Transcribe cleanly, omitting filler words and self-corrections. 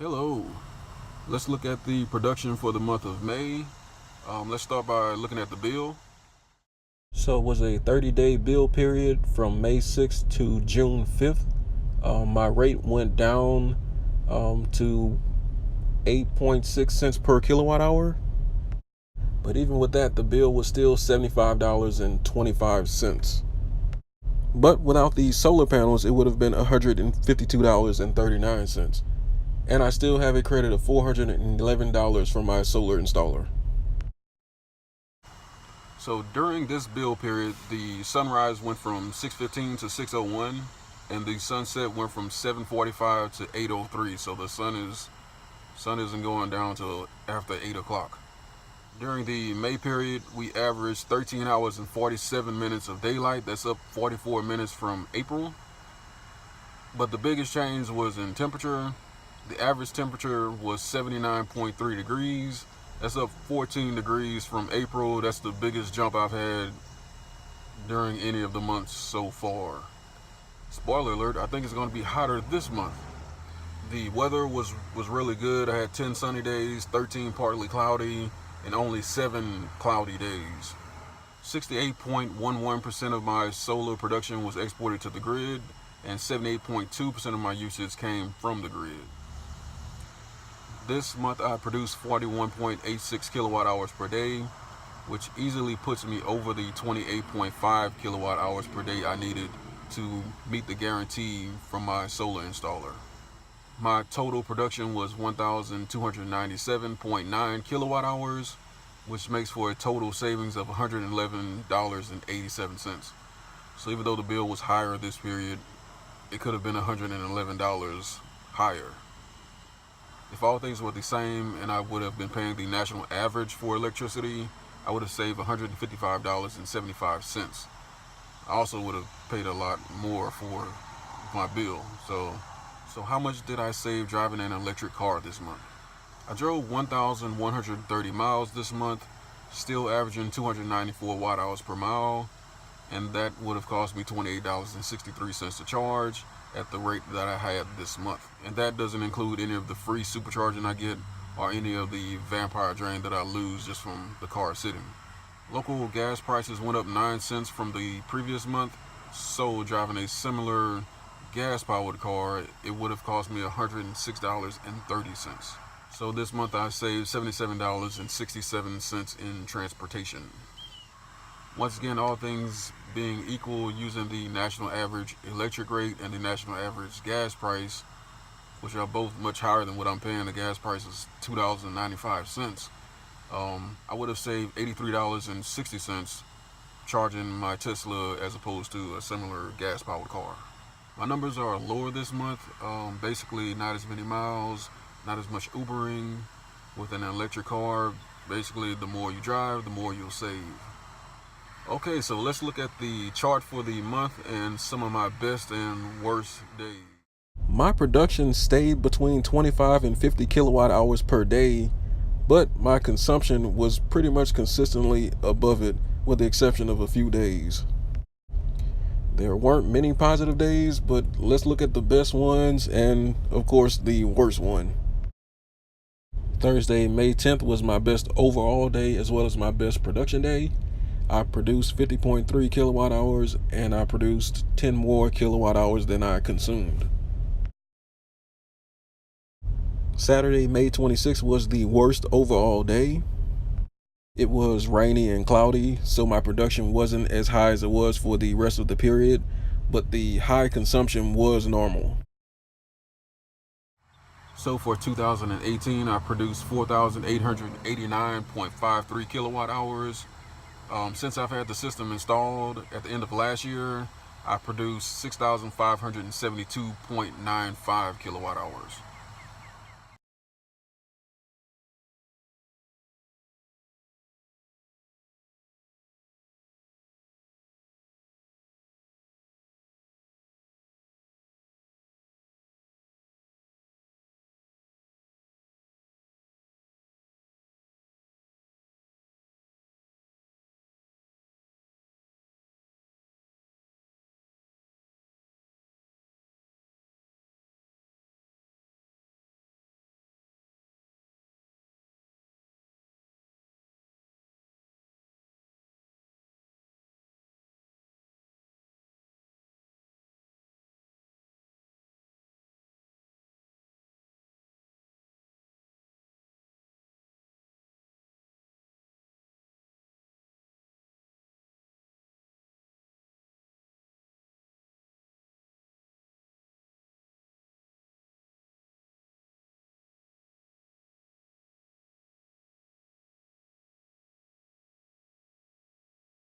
Hello, let's look at the production for the month of May. Let's start by looking at the bill. So it was a 30-day bill period from May 6th to June 5th. My rate went down to 8.6 cents per kilowatt hour. But even with that, the bill was still $75.25. But without the solar panels, it would have been $152.39. And I still have a credit of $411 from my solar installer. So during this bill period, the sunrise went from 6:15 to 6:01, and the sunset went from 7:45 to 8:03. So the sun isn't going down till after 8 o'clock. During the May period, we averaged 13 hours and 47 minutes of daylight. That's up 44 minutes from April. But the biggest change was in temperature. The average temperature was 79.3 degrees. That's up 14 degrees from April. That's the biggest jump I've had during any of the months so far. Spoiler alert, I think it's going to be hotter this month. The weather was really good. I had 10 sunny days, 13 partly cloudy, and only 7 cloudy days. 68.11% of my solar production was exported to the grid, and 78.2% of my usage came from the grid. This month I produced 41.86 kilowatt hours per day, which easily puts me over the 28.5 kilowatt hours per day I needed to meet the guarantee from my solar installer. My total production was 1,297.9 kilowatt hours, which makes for a total savings of $111.87. So even though the bill was higher this period, it could have been $111 higher. If all things were the same and I would have been paying the national average for electricity, I would have saved $155.75. I also would have paid a lot more for my bill. So how much did I save driving an electric car this month? I drove 1,130 miles this month, still averaging 294 watt hours per mile, and that would have cost me $28.63 to charge at the rate that I had this month. And that doesn't include any of the free supercharging I get or any of the vampire drain that I lose just from the car sitting. Local gas prices went up 9 cents from the previous month, so driving a similar gas-powered car, it would have cost me $106.30. So this month I saved $77.67 in transportation. Once again, all things being equal, using the national average electric rate and the national average gas price, which are both much higher than what I'm paying. The gas price is $2.95. I would have saved $83.60 charging my Tesla as opposed to a similar gas-powered car. My numbers are lower this month. Basically, not as many miles, not as much Ubering. With an electric car, basically, the more you drive, the more you'll save. Okay, so let's look at the chart for the month and some of my best and worst days. My production stayed between 25 and 50 kilowatt hours per day, but my consumption was pretty much consistently above it, with the exception of a few days. There weren't many positive days, but let's look at the best ones and, of course, the worst one. Thursday, May 10th was my best overall day as well as my best production day. I produced 50.3 kilowatt hours and I produced 10 more kilowatt hours than I consumed. Saturday, May 26th was the worst overall day. It was rainy and cloudy, so my production wasn't as high as it was for the rest of the period, but the high consumption was normal. So for 2018, I produced 4,889.53 kilowatt hours. Since I've had the system installed at the end of last year, I produced 6,572.95 kilowatt hours.